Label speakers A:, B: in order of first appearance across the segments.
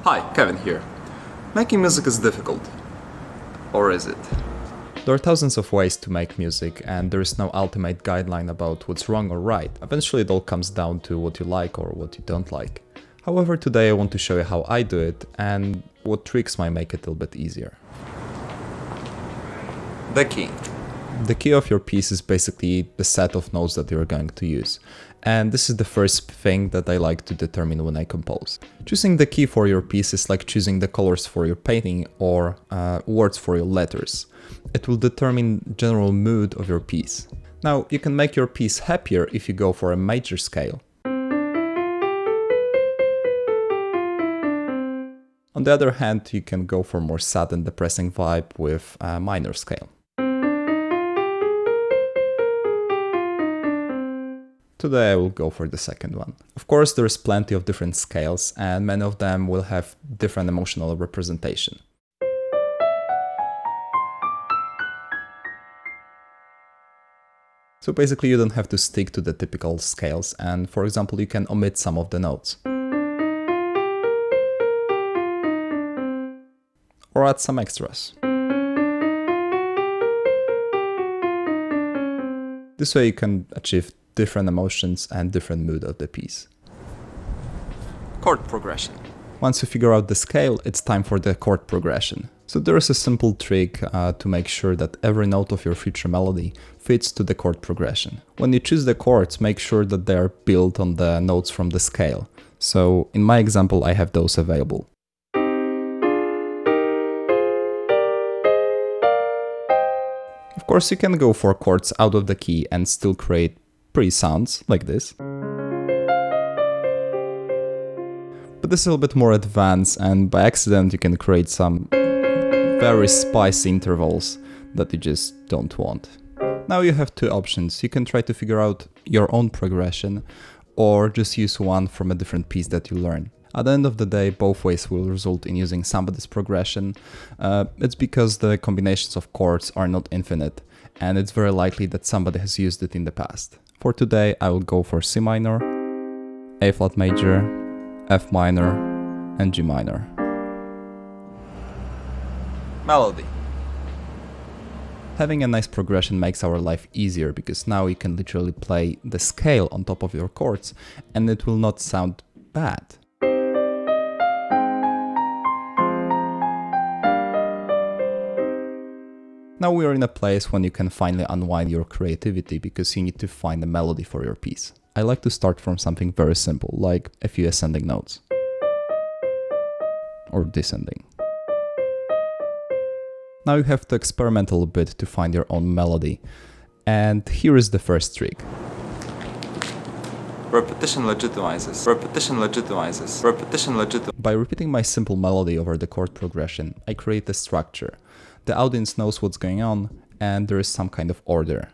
A: Hi, Kevin here. Making music is difficult. Or is it?
B: There are thousands of ways to make music, and there is no ultimate guideline about what's wrong or right. Eventually it all comes down to what you like or what you don't like. However, today I want to show you how I do it and what tricks might make it a little bit easier.
A: The key.
B: The key of your piece is basically the set of notes that you're going to use. And this is the first thing that I like to determine when I compose. Choosing the key for your piece is like choosing the colors for your painting or words for your letters. It will determine general mood of your piece. Now, you can make your piece happier if you go for a major scale. On the other hand, you can go for more sad and depressing vibe with a minor scale. Today I will go for the second one. Of course, there's plenty of different scales and many of them will have different emotional representation. So basically you don't have to stick to the typical scales and, for example, you can omit some of the notes. Or add some extras. This way you can achieve different emotions and different mood of the piece.
A: Chord progression.
B: Once you figure out the scale, it's time for the chord progression. So there is a simple trick to make sure that every note of your future melody fits to the chord progression. When you choose the chords, make sure that they are built on the notes from the scale. So in my example, I have those available. Of course, you can go for chords out of the key and still create pretty sounds like this. But this is a little bit more advanced and by accident you can create some very spicy intervals that you just don't want. Now you have two options. You can try to figure out your own progression or just use one from a different piece that you learn. At the end of the day, both ways will result in using somebody's progression. It's because the combinations of chords are not infinite and it's very likely that somebody has used it in the past. For today, I will go for C minor, A flat major, F minor, and G minor.
A: Melody.
B: Having a nice progression makes our life easier because now you can literally play the scale on top of your chords and it will not sound bad. Now we are in a place when you can finally unwind your creativity because you need to find a melody for your piece. I like to start from something very simple, like a few ascending notes. Or descending. Now you have to experiment a little bit to find your own melody. And here is the first trick.
A: Repetition legitimizes. Repetition legitimizes. Repetition legitimizes.
B: By repeating my simple melody over the chord progression, I create a structure. The audience knows what's going on and there is some kind of order.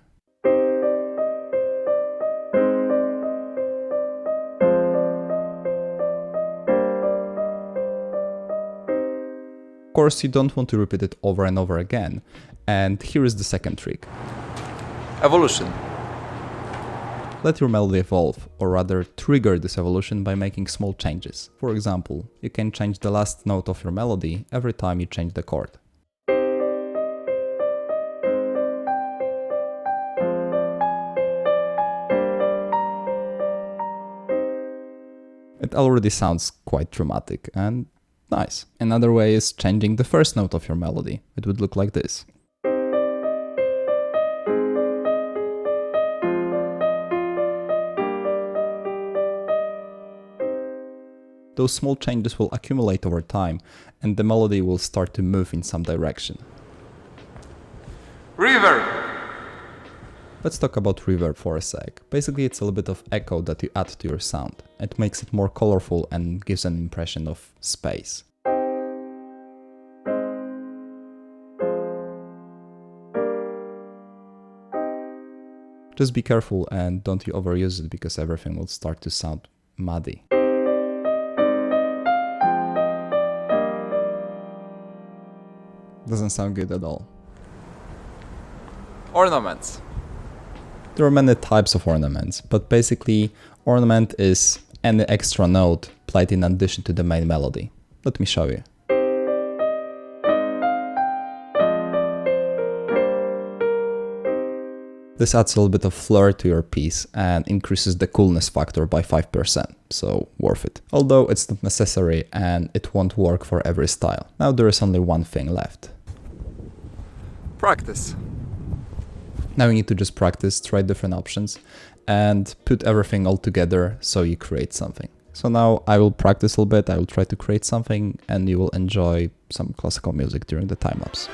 B: Of course, you don't want to repeat it over and over again. And here is the second trick.
A: Evolution.
B: Let your melody evolve, or rather trigger this evolution by making small changes. For example, you can change the last note of your melody every time you change the chord. It already sounds quite dramatic and nice. Another way is changing the first note of your melody. It would look like this. Those small changes will accumulate over time and the melody will start to move in some direction.
A: Reverb.
B: Let's talk about reverb for a sec. Basically it's a little bit of echo that you add to your sound. It makes it more colorful and gives an impression of space. Just be careful and don't you overuse it because everything will start to sound muddy. Doesn't sound good at all.
A: Ornaments.
B: There are many types of ornaments, but basically ornament is any extra note played in addition to the main melody. Let me show you. This adds a little bit of flair to your piece and increases the coolness factor by 5%, so worth it. Although it's not necessary and it won't work for every style. Now there is only one thing left.
A: Practice.
B: Now you need to just practice, try different options, and put everything all together so you create something. So now I will practice a little bit, I will try to create something, and you will enjoy some classical music during the time-lapse.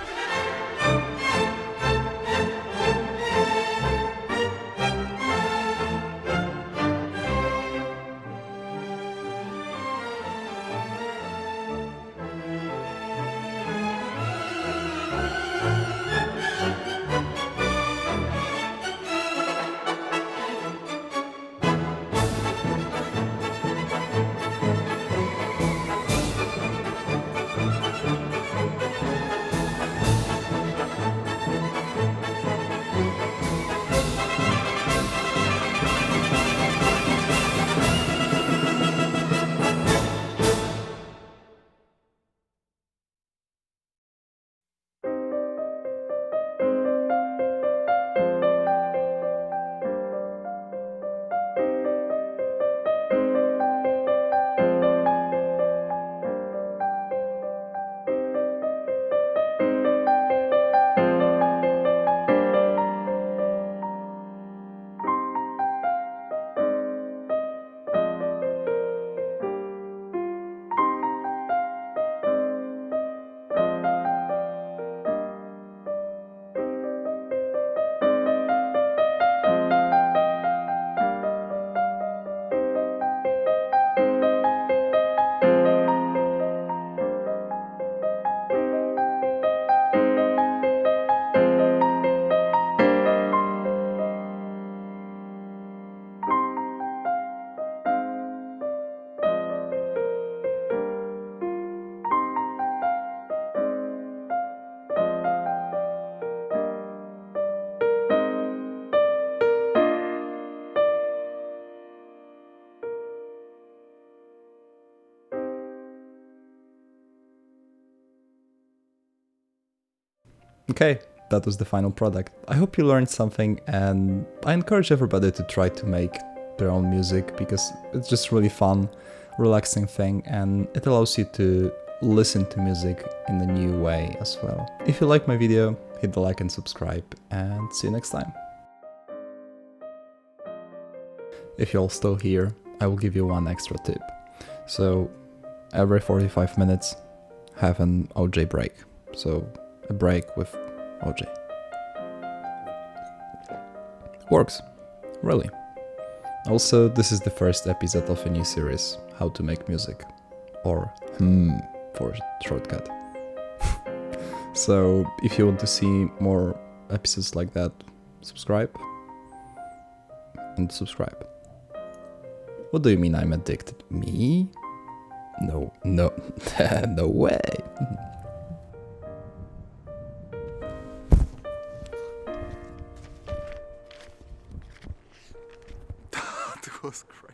B: Okay, that was the final product. I hope you learned something, and I encourage everybody to try to make their own music because it's just really fun, relaxing thing, and it allows you to listen to music in a new way as well. If you like my video, hit the like and subscribe, and see you next time. If you're all still here, I will give you one extra tip. So every 45 minutes, have an OJ break. So a break with OJ. Works, really. Also, this is the first episode of a new series, How to Make Music, or for shortcut. So if you want to see more episodes like that, subscribe and subscribe. What do you mean I'm addicted? Me? No, no way.
A: That was crazy.